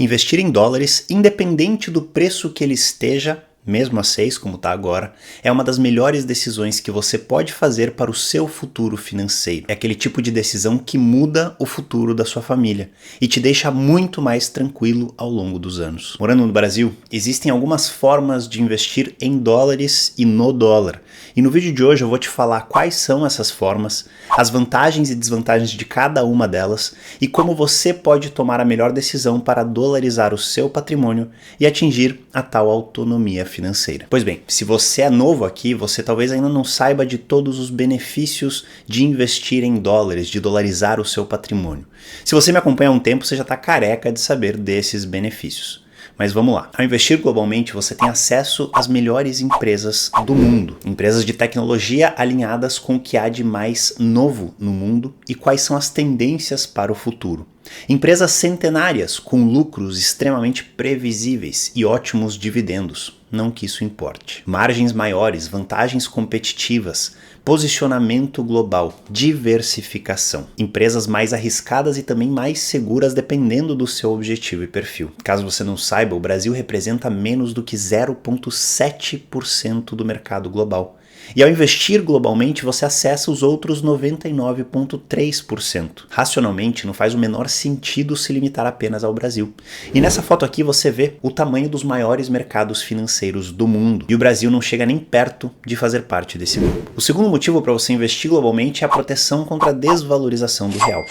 Investir em dólares, independente do preço que ele esteja, mesmo a 6 como está agora, é uma das melhores decisões que você pode fazer para o seu futuro financeiro. É aquele tipo de decisão que muda o futuro da sua família e te deixa muito mais tranquilo ao longo dos anos. Morando no Brasil, existem algumas formas de investir em dólares e no dólar. E no vídeo de hoje eu vou te falar quais são essas formas, as vantagens e desvantagens de cada uma delas e como você pode tomar a melhor decisão para dolarizar o seu patrimônio e atingir a tal autonomia financeira. Pois bem, se você é novo aqui, você talvez ainda não saiba de todos os benefícios de investir em dólares, de dolarizar o seu patrimônio. Se você me acompanha há um tempo, você já está careca de saber desses benefícios. Mas vamos lá. Ao investir globalmente, você tem acesso às melhores empresas do mundo. Empresas de tecnologia alinhadas com o que há de mais novo no mundo e quais são as tendências para o futuro. Empresas centenárias com lucros extremamente previsíveis e ótimos dividendos. Não que isso importe. Margens maiores, vantagens competitivas, posicionamento global, diversificação. Empresas mais arriscadas e também mais seguras dependendo do seu objetivo e perfil. Caso você não saiba, o Brasil representa menos do que 0,7% do mercado global. E ao investir globalmente, você acessa os outros 99,3%. Racionalmente, não faz o menor sentido se limitar apenas ao Brasil. E nessa foto aqui você vê o tamanho dos maiores mercados financeiros do mundo. E o Brasil não chega nem perto de fazer parte desse grupo. O segundo motivo para você investir globalmente é a proteção contra a desvalorização do real.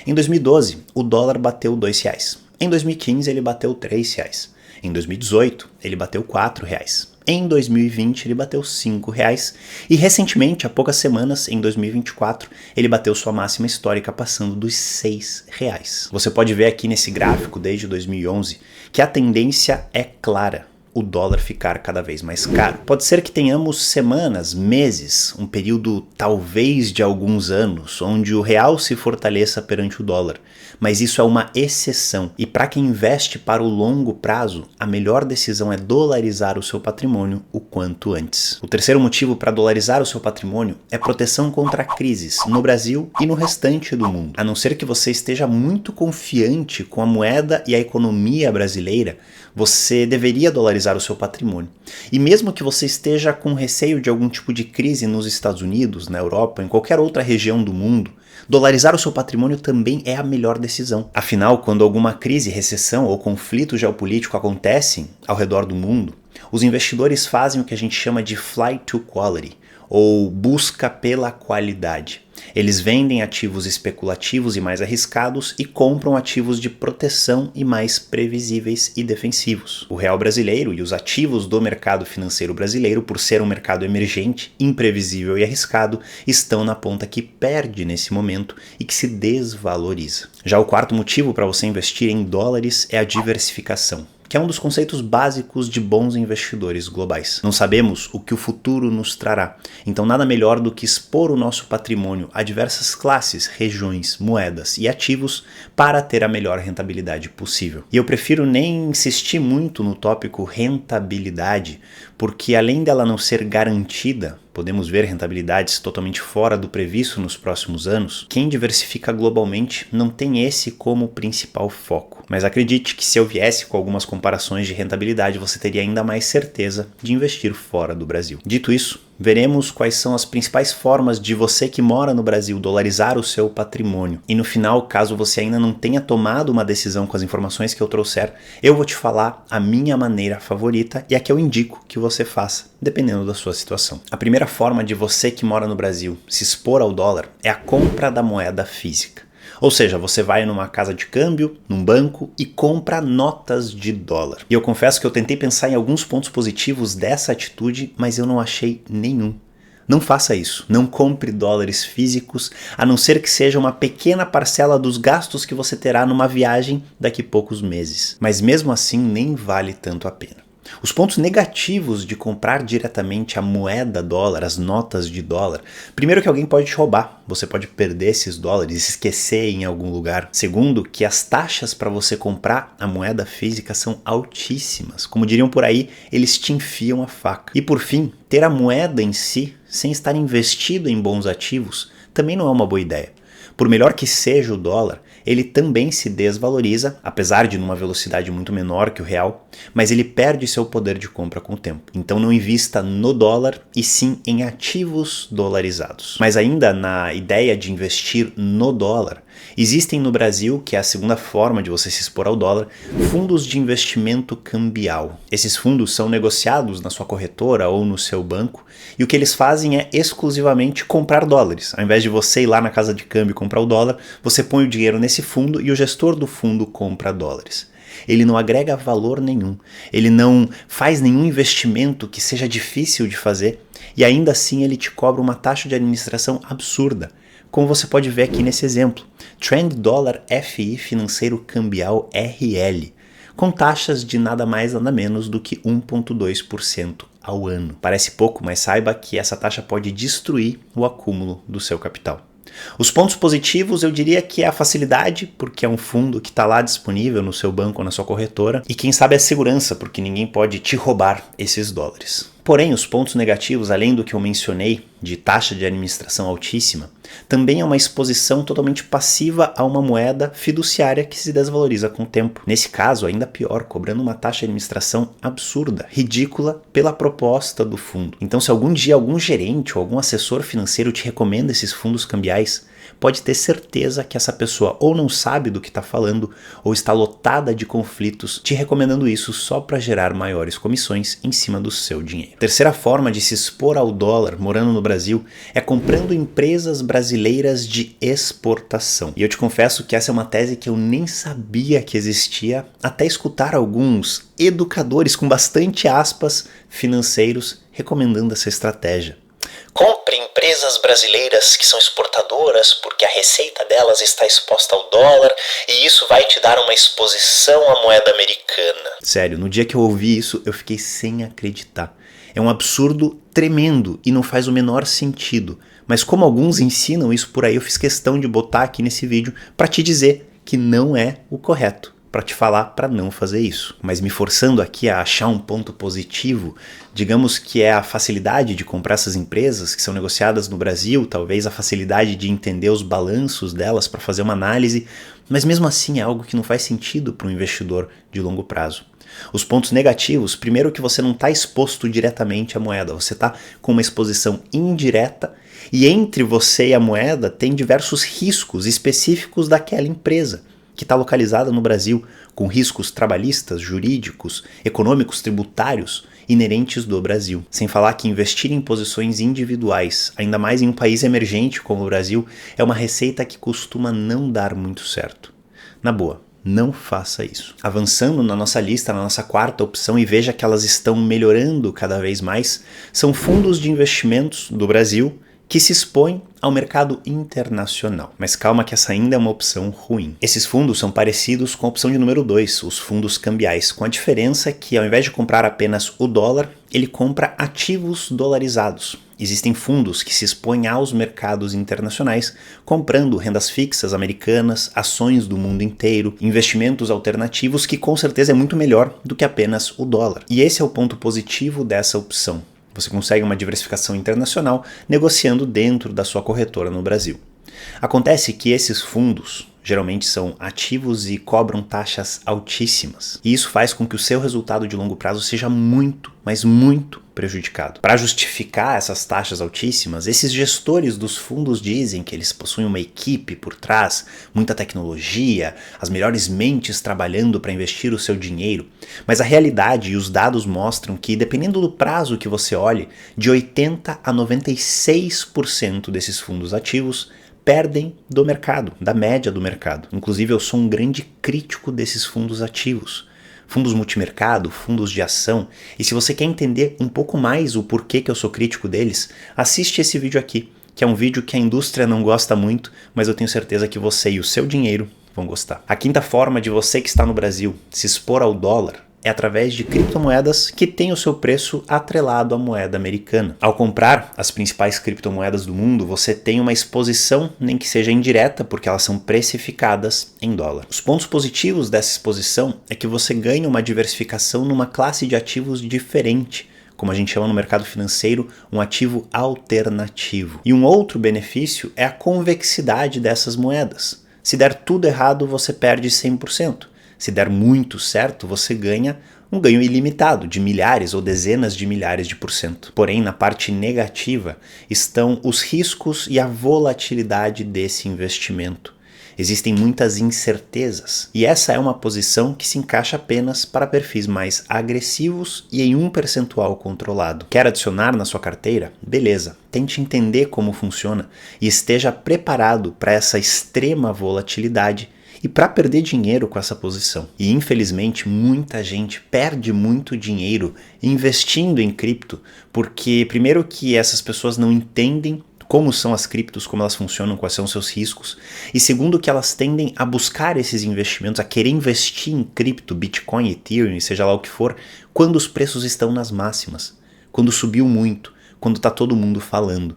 Em 2012, o dólar bateu R$2. Em 2015, ele bateu R$3. Em 2018, ele bateu R$4. Em 2020 ele bateu R$5 e recentemente, há poucas semanas, em 2024, ele bateu sua máxima histórica passando dos R$6. Você pode ver aqui nesse gráfico desde 2011 que a tendência é clara. O dólar ficar cada vez mais caro. Pode ser que tenhamos semanas, meses, um período talvez de alguns anos, onde o real se fortaleça perante o dólar, mas isso é uma exceção. E para quem investe para o longo prazo, a melhor decisão é dolarizar o seu patrimônio o quanto antes. O terceiro motivo para dolarizar o seu patrimônio é proteção contra crises no Brasil e no restante do mundo. A não ser que você esteja muito confiante com a moeda e a economia brasileira, você deveria dolarizar o seu patrimônio. E mesmo que você esteja com receio de algum tipo de crise nos Estados Unidos, na Europa, em qualquer outra região do mundo, dolarizar o seu patrimônio também é a melhor decisão. Afinal, quando alguma crise, recessão ou conflito geopolítico acontecem ao redor do mundo, os investidores fazem o que a gente chama de flight to quality, ou busca pela qualidade. Eles vendem ativos especulativos e mais arriscados e compram ativos de proteção e mais previsíveis e defensivos. O real brasileiro e os ativos do mercado financeiro brasileiro, por ser um mercado emergente, imprevisível e arriscado, estão na ponta que perde nesse momento e que se desvaloriza. Já o quarto motivo para você investir em dólares é a diversificação, que é um dos conceitos básicos de bons investidores globais. Não sabemos o que o futuro nos trará, então nada melhor do que expor o nosso patrimônio a diversas classes, regiões, moedas e ativos para ter a melhor rentabilidade possível. E eu prefiro nem insistir muito no tópico rentabilidade, porque além dela não ser garantida, podemos ver rentabilidades totalmente fora do previsto nos próximos anos, quem diversifica globalmente não tem esse como principal foco. Mas acredite que se eu viesse com algumas comparações de rentabilidade, você teria ainda mais certeza de investir fora do Brasil. Dito isso, veremos quais são as principais formas de você que mora no Brasil dolarizar o seu patrimônio. E no final, caso você ainda não tenha tomado uma decisão com as informações que eu trouxer, eu vou te falar a minha maneira favorita e a que eu indico que você faça, dependendo da sua situação. A primeira forma de você que mora no Brasil se expor ao dólar é a compra da moeda física. Ou seja, você vai numa casa de câmbio, num banco e compra notas de dólar. E eu confesso que eu tentei pensar em alguns pontos positivos dessa atitude, mas eu não achei nenhum. Não faça isso, não compre dólares físicos, a não ser que seja uma pequena parcela dos gastos que você terá numa viagem daqui a poucos meses. Mas mesmo assim nem vale tanto a pena. Os pontos negativos de comprar diretamente a moeda dólar, as notas de dólar, primeiro que alguém pode te roubar, você pode perder esses dólares e se esquecer em algum lugar. Segundo, que as taxas para você comprar a moeda física são altíssimas, como diriam por aí, eles te enfiam a faca. E por fim, ter a moeda em si, sem estar investido em bons ativos, também não é uma boa ideia. Por melhor que seja o dólar, ele também se desvaloriza, apesar de numa velocidade muito menor que o real, mas ele perde seu poder de compra com o tempo. Então não invista no dólar e sim em ativos dolarizados. Mas ainda na ideia de investir no dólar, existem no Brasil, que é a segunda forma de você se expor ao dólar, fundos de investimento cambial. Esses fundos são negociados na sua corretora ou no seu banco e o que eles fazem é exclusivamente comprar dólares. Ao invés de você ir lá na casa de câmbio e comprar o dólar, você põe o dinheiro nesse fundo e o gestor do fundo compra dólares. Ele não agrega valor nenhum, ele não faz nenhum investimento que seja difícil de fazer e ainda assim ele te cobra uma taxa de administração absurda. Como você pode ver aqui nesse exemplo, Trend Dollar FI Financeiro Cambial RL, com taxas de nada mais nada menos do que 1,2% ao ano. Parece pouco, mas saiba que essa taxa pode destruir o acúmulo do seu capital. Os pontos positivos eu diria que é a facilidade, porque é um fundo que está lá disponível no seu banco ou na sua corretora, e quem sabe a segurança, porque ninguém pode te roubar esses dólares. Porém, os pontos negativos, além do que eu mencionei, de taxa de administração altíssima, também é uma exposição totalmente passiva a uma moeda fiduciária que se desvaloriza com o tempo. Nesse caso, ainda pior, cobrando uma taxa de administração absurda, ridícula pela proposta do fundo. Então, se algum dia algum gerente ou algum assessor financeiro te recomenda esses fundos cambiais, pode ter certeza que essa pessoa ou não sabe do que está falando ou está lotada de conflitos te recomendando isso só para gerar maiores comissões em cima do seu dinheiro. Terceira forma de se expor ao dólar morando no Brasil é comprando empresas brasileiras de exportação. E eu te confesso que essa é uma tese que eu nem sabia que existia até escutar alguns educadores com bastante aspas financeiros recomendando essa estratégia. Compre empresas brasileiras que são exportadoras porque a receita delas está exposta ao dólar e isso vai te dar uma exposição à moeda americana. Sério, no dia que eu ouvi isso, eu fiquei sem acreditar. É um absurdo tremendo e não faz o menor sentido. Mas como alguns ensinam isso por aí, eu fiz questão de botar aqui nesse vídeo para te dizer que não é o correto, para te falar para não fazer isso. Mas me forçando aqui a achar um ponto positivo, digamos que é a facilidade de comprar essas empresas que são negociadas no Brasil, talvez a facilidade de entender os balanços delas para fazer uma análise, mas mesmo assim é algo que não faz sentido para um investidor de longo prazo. Os pontos negativos, primeiro que você não está exposto diretamente à moeda, você está com uma exposição indireta e entre você e a moeda tem diversos riscos específicos daquela empresa, que está localizada no Brasil, com riscos trabalhistas, jurídicos, econômicos, tributários, inerentes do Brasil. Sem falar que investir em posições individuais, ainda mais em um país emergente como o Brasil, é uma receita que costuma não dar muito certo. Na boa, não faça isso. Avançando na nossa lista, na nossa quarta opção, e veja que elas estão melhorando cada vez mais, são fundos de investimentos do Brasil que se expõem ao mercado internacional. Mas calma que essa ainda é uma opção ruim. Esses fundos são parecidos com a opção de número 2, os fundos cambiais, com a diferença que ao invés de comprar apenas o dólar, ele compra ativos dolarizados. Existem fundos que se expõem aos mercados internacionais, comprando rendas fixas americanas, ações do mundo inteiro, investimentos alternativos que com certeza é muito melhor do que apenas o dólar. E esse é o ponto positivo dessa opção. Você consegue uma diversificação internacional negociando dentro da sua corretora no Brasil. Acontece que esses fundos geralmente são ativos e cobram taxas altíssimas. E isso faz com que o seu resultado de longo prazo seja muito, mas muito prejudicado. Para justificar essas taxas altíssimas, esses gestores dos fundos dizem que eles possuem uma equipe por trás, muita tecnologia, as melhores mentes trabalhando para investir o seu dinheiro. Mas a realidade e os dados mostram que, dependendo do prazo que você olhe, de 80% a 96% desses fundos ativos perdem do mercado, da média do mercado. Inclusive, eu sou um grande crítico desses fundos ativos. Fundos multimercado, fundos de ação. E se você quer entender um pouco mais o porquê que eu sou crítico deles, assiste esse vídeo aqui, que é um vídeo que a indústria não gosta muito, mas eu tenho certeza que você e o seu dinheiro vão gostar. A quinta forma de você que está no Brasil se expor ao dólar é através de criptomoedas que têm o seu preço atrelado à moeda americana. Ao comprar as principais criptomoedas do mundo, você tem uma exposição, nem que seja indireta, porque elas são precificadas em dólar. Os pontos positivos dessa exposição é que você ganha uma diversificação numa classe de ativos diferente, como a gente chama no mercado financeiro, um ativo alternativo. E um outro benefício é a convexidade dessas moedas. Se der tudo errado, você perde 100%. Se der muito certo, você ganha um ganho ilimitado de milhares ou dezenas de milhares de %. Porém, na parte negativa estão os riscos e a volatilidade desse investimento. Existem muitas incertezas, e essa é uma posição que se encaixa apenas para perfis mais agressivos e em um percentual controlado. Quer adicionar na sua carteira? Beleza, tente entender como funciona e esteja preparado para essa extrema volatilidade e para perder dinheiro com essa posição. E infelizmente muita gente perde muito dinheiro investindo em cripto, porque primeiro que essas pessoas não entendem como são as criptos, como elas funcionam, quais são os seus riscos, e segundo que elas tendem a buscar esses investimentos, a querer investir em cripto, Bitcoin, Ethereum, seja lá o que for, quando os preços estão nas máximas, quando subiu muito, quando está todo mundo falando.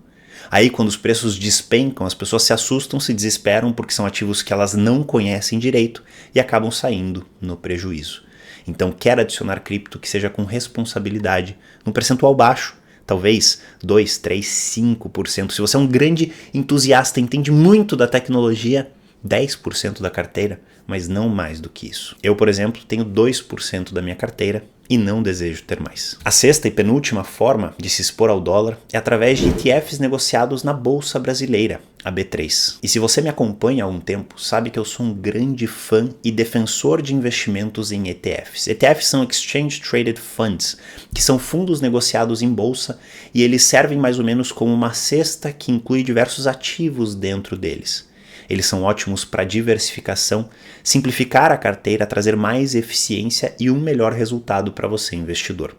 Aí quando os preços despencam, as pessoas se assustam, se desesperam porque são ativos que elas não conhecem direito e acabam saindo no prejuízo. Então quer adicionar cripto que seja com responsabilidade, num percentual baixo, talvez 2, 3, 5%. Se você é um grande entusiasta, entende muito da tecnologia, 10% da carteira, mas não mais do que isso. Eu, por exemplo, tenho 2% da minha carteira e não desejo ter mais. A sexta e penúltima forma de se expor ao dólar é através de ETFs negociados na Bolsa Brasileira, a B3. E se você me acompanha há um tempo, sabe que eu sou um grande fã e defensor de investimentos em ETFs. ETFs são Exchange Traded Funds, que são fundos negociados em bolsa e eles servem mais ou menos como uma cesta que inclui diversos ativos dentro deles. Eles são ótimos para diversificação, simplificar a carteira, trazer mais eficiência e um melhor resultado para você, investidor.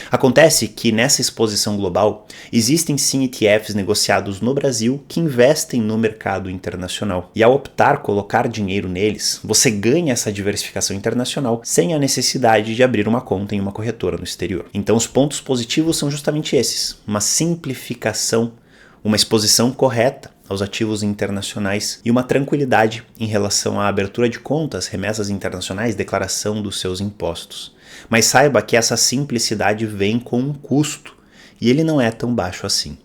Acontece que nessa exposição global, existem sim ETFs negociados no Brasil que investem no mercado internacional. E ao optar colocar dinheiro neles, você ganha essa diversificação internacional sem a necessidade de abrir uma conta em uma corretora no exterior. Então os pontos positivos são justamente esses: uma simplificação, uma exposição correta aos ativos internacionais e uma tranquilidade em relação à abertura de contas, remessas internacionais, declaração dos seus impostos. Mas saiba que essa simplicidade vem com um custo e ele não é tão baixo assim.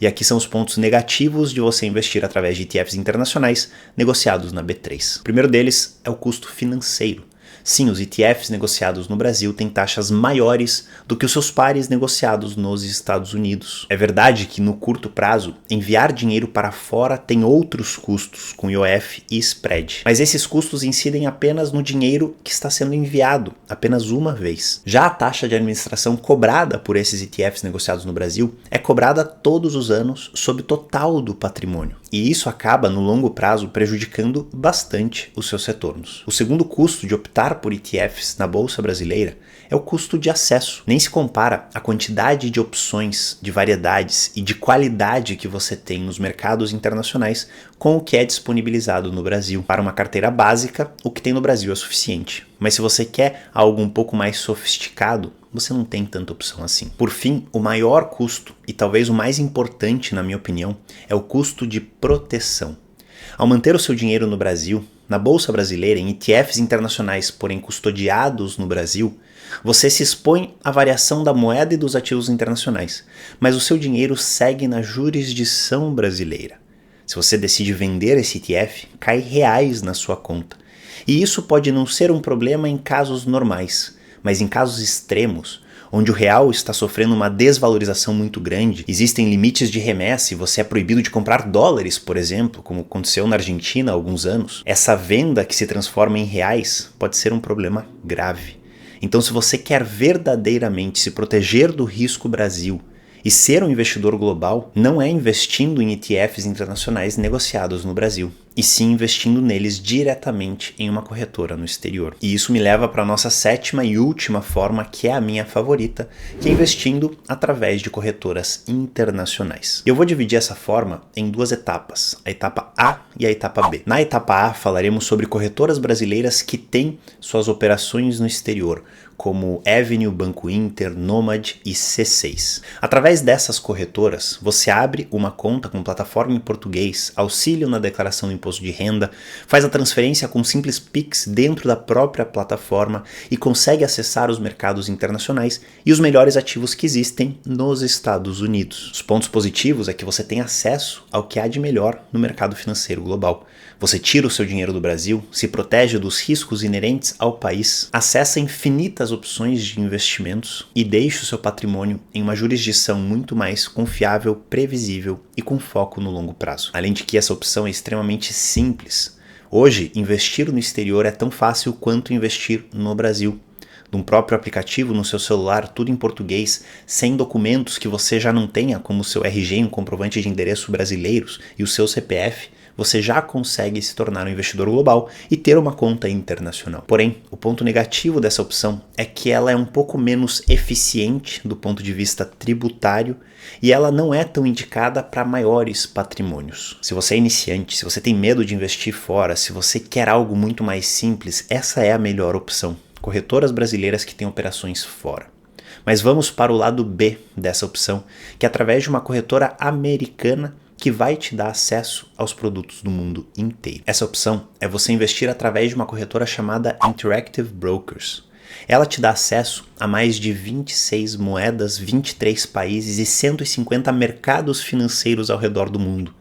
E aqui são os pontos negativos de você investir através de ETFs internacionais negociados na B3. O primeiro deles é o custo financeiro. Sim, os ETFs negociados no Brasil têm taxas maiores do que os seus pares negociados nos Estados Unidos. É verdade que no curto prazo, enviar dinheiro para fora tem outros custos, com IOF e spread. Mas esses custos incidem apenas no dinheiro que está sendo enviado, apenas uma vez. Já a taxa de administração cobrada por esses ETFs negociados no Brasil é cobrada todos os anos sobre o total do patrimônio. E isso acaba, no longo prazo, prejudicando bastante os seus retornos. O segundo custo de optar por ETFs na Bolsa Brasileira é o custo de acesso. Nem se compara a quantidade de opções, de variedades e de qualidade que você tem nos mercados internacionais com o que é disponibilizado no Brasil. Para uma carteira básica, o que tem no Brasil é suficiente. Mas se você quer algo um pouco mais sofisticado, você não tem tanta opção assim. Por fim, o maior custo, e talvez o mais importante na minha opinião, é o custo de proteção. Ao manter o seu dinheiro no Brasil, na Bolsa Brasileira, em ETFs internacionais, porém custodiados no Brasil, você se expõe à variação da moeda e dos ativos internacionais, mas o seu dinheiro segue na jurisdição brasileira. Se você decide vender esse ETF, cai reais na sua conta. E isso pode não ser um problema em casos normais, mas em casos extremos, onde o real está sofrendo uma desvalorização muito grande, existem limites de remessa e você é proibido de comprar dólares, por exemplo, como aconteceu na Argentina há alguns anos, essa venda que se transforma em reais pode ser um problema grave. Então, se você quer verdadeiramente se proteger do risco Brasil e ser um investidor global, não é investindo em ETFs internacionais negociados no Brasil, e sim investindo neles diretamente em uma corretora no exterior. E isso me leva para a nossa sétima e última forma, que é a minha favorita, que é investindo através de corretoras internacionais. Eu vou dividir essa forma em duas etapas, a etapa A e a etapa B. Na etapa A, falaremos sobre corretoras brasileiras que têm suas operações no exterior, como Avenue, Banco Inter, Nomad e C6. Através dessas corretoras, você abre uma conta com plataforma em português, auxílio na declaração do imposto de renda, faz a transferência com um simples Pix dentro da própria plataforma e consegue acessar os mercados internacionais e os melhores ativos que existem nos Estados Unidos. Os pontos positivos é que você tem acesso ao que há de melhor no mercado financeiro global. Você tira o seu dinheiro do Brasil, se protege dos riscos inerentes ao país, acessa infinitas opções de investimentos e deixa o seu patrimônio em uma jurisdição muito mais confiável, previsível e com foco no longo prazo. Além de que essa opção é extremamente simples. Hoje, investir no exterior é tão fácil quanto investir no Brasil. De um próprio aplicativo no seu celular, tudo em português, sem documentos que você já não tenha, como o seu RG e um comprovante de endereço brasileiros e o seu CPF, você já consegue se tornar um investidor global e ter uma conta internacional. Porém, o ponto negativo dessa opção é que ela é um pouco menos eficiente do ponto de vista tributário e ela não é tão indicada para maiores patrimônios. Se você é iniciante, se você tem medo de investir fora, se você quer algo muito mais simples, essa é a melhor opção. Corretoras brasileiras que têm operações fora. Mas vamos para o lado B dessa opção, que é através de uma corretora americana que vai te dar acesso aos produtos do mundo inteiro. Essa opção é você investir através de uma corretora chamada Interactive Brokers. Ela te dá acesso a mais de 26 moedas, 23 países e 150 mercados financeiros ao redor do mundo.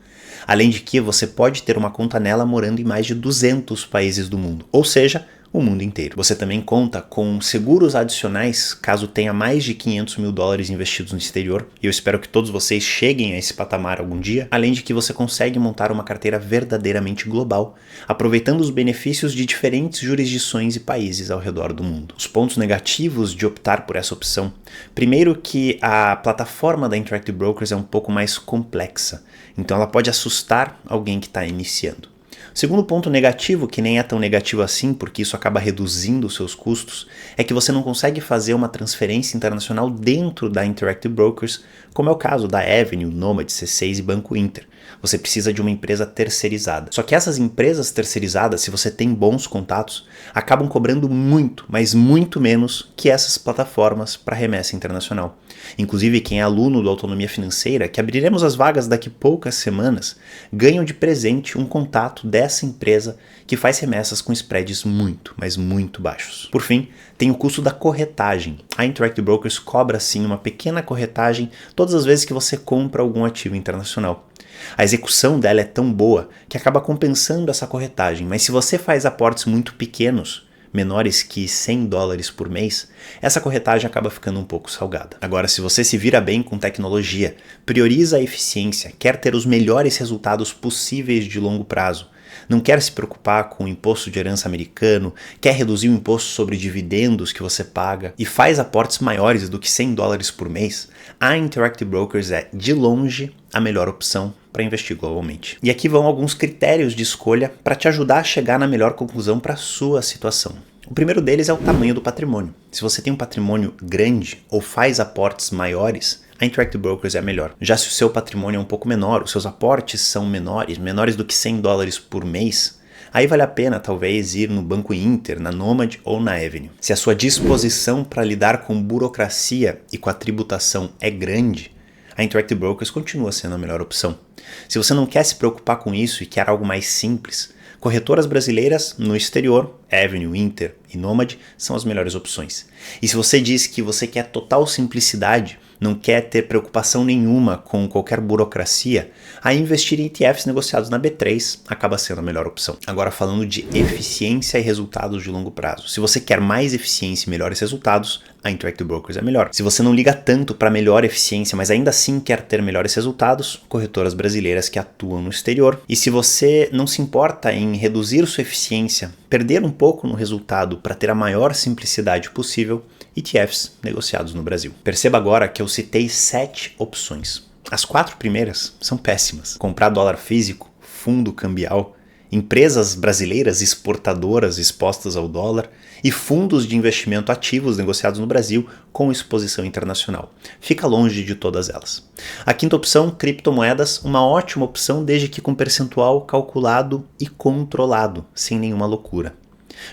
Além de que você pode ter uma conta nela morando em mais de 200 países do mundo, ou seja, o mundo inteiro. Você também conta com seguros adicionais caso tenha mais de $500 mil investidos no exterior, e eu espero que todos vocês cheguem a esse patamar algum dia, além de que você consegue montar uma carteira verdadeiramente global, aproveitando os benefícios de diferentes jurisdições e países ao redor do mundo. Os pontos negativos de optar por essa opção: primeiro, que a plataforma da Interactive Brokers é um pouco mais complexa, então ela pode assustar alguém que está iniciando. Segundo ponto negativo, que nem é tão negativo assim, porque isso acaba reduzindo os seus custos, é que você não consegue fazer uma transferência internacional dentro da Interactive Brokers, como é o caso da Avenue, Nomad, C6 e Banco Inter. Você precisa de uma empresa terceirizada. Só que essas empresas terceirizadas, se você tem bons contatos, acabam cobrando muito, mas muito menos que essas plataformas para remessa internacional. Inclusive, quem é aluno do Autonomia Financeira, que abriremos as vagas daqui poucas semanas, ganham de presente um contato dessa empresa que faz remessas com spreads muito, mas muito baixos. Por fim, tem o custo da corretagem. A Interactive Brokers cobra sim uma pequena corretagem todas as vezes que você compra algum ativo internacional. A execução dela é tão boa que acaba compensando essa corretagem, mas se você faz aportes muito pequenos, menores que $100 por mês, essa corretagem acaba ficando um pouco salgada. Agora, se você se vira bem com tecnologia, prioriza a eficiência, quer ter os melhores resultados possíveis de longo prazo, não quer se preocupar com o imposto de herança americano, quer reduzir o imposto sobre dividendos que você paga e faz aportes maiores do que $100 por mês, a Interactive Brokers é, de longe, a melhor opção para investir globalmente. E aqui vão alguns critérios de escolha para te ajudar a chegar na melhor conclusão para a sua situação. O primeiro deles é o tamanho do patrimônio. Se você tem um patrimônio grande ou faz aportes maiores, a Interactive Brokers é a melhor. Já se o seu patrimônio é um pouco menor, os seus aportes são menores do que $100 por mês, aí vale a pena talvez ir no Banco Inter, na Nomad ou na Avenue. Se a sua disposição para lidar com burocracia e com a tributação é grande, a Interactive Brokers continua sendo a melhor opção. Se você não quer se preocupar com isso e quer algo mais simples, corretoras brasileiras no exterior, Avenue, Inter e Nomad, são as melhores opções. E se você diz que você quer total simplicidade, não quer ter preocupação nenhuma com qualquer burocracia, aí investir em ETFs negociados na B3 acaba sendo a melhor opção. Agora, falando de eficiência e resultados de longo prazo. Se você quer mais eficiência e melhores resultados, a Interactive Brokers é melhor. Se você não liga tanto para melhor eficiência, mas ainda assim quer ter melhores resultados, corretoras brasileiras que atuam no exterior. E se você não se importa em reduzir sua eficiência, perder um pouco no resultado para ter a maior simplicidade possível, ETFs negociados no Brasil. Perceba agora que eu citei 7 opções. As 4 primeiras são péssimas. Comprar dólar físico, fundo cambial, empresas brasileiras exportadoras expostas ao dólar e fundos de investimento ativos negociados no Brasil com exposição internacional. Fica longe de todas elas. A quinta opção, criptomoedas, uma ótima opção desde que com percentual calculado e controlado, sem nenhuma loucura.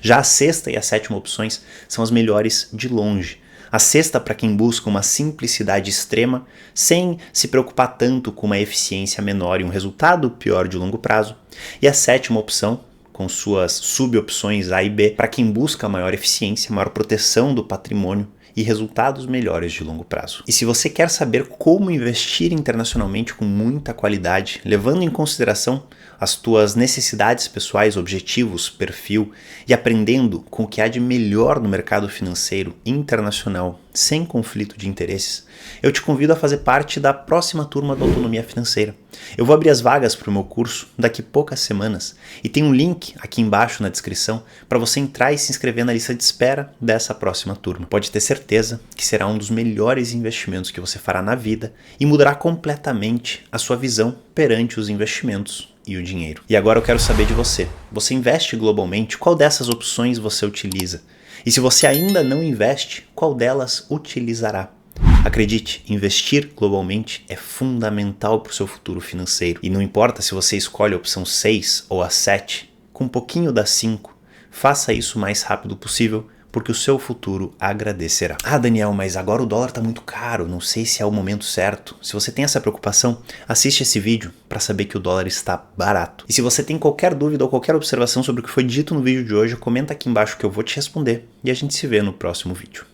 Já a sexta e a sétima opções são as melhores de longe. A sexta para quem busca uma simplicidade extrema, sem se preocupar tanto com uma eficiência menor e um resultado pior de longo prazo. E a sétima opção, com suas subopções A e B, para quem busca maior eficiência, maior proteção do patrimônio e resultados melhores de longo prazo. E se você quer saber como investir internacionalmente com muita qualidade, levando em consideração as tuas necessidades pessoais, objetivos, perfil e aprendendo com o que há de melhor no mercado financeiro internacional, sem conflito de interesses, eu te convido a fazer parte da próxima turma da Autonomia Financeira. Eu vou abrir as vagas para o meu curso daqui poucas semanas e tem um link aqui embaixo na descrição para você entrar e se inscrever na lista de espera dessa próxima turma. Pode ter certeza que será um dos melhores investimentos que você fará na vida e mudará completamente a sua visão perante os investimentos e o dinheiro. E agora eu quero saber de você. Você investe globalmente? Qual dessas opções você utiliza? E se você ainda não investe, qual delas utilizará? Acredite, investir globalmente é fundamental para o seu futuro financeiro. E não importa se você escolhe a opção 6 ou a 7, com um pouquinho da 5, faça isso o mais rápido possível, porque o seu futuro agradecerá. Ah, Daniel, mas agora o dólar está muito caro, não sei se é o momento certo. Se você tem essa preocupação, assiste esse vídeo para saber que o dólar está barato. E se você tem qualquer dúvida ou qualquer observação sobre o que foi dito no vídeo de hoje, comenta aqui embaixo que eu vou te responder e a gente se vê no próximo vídeo.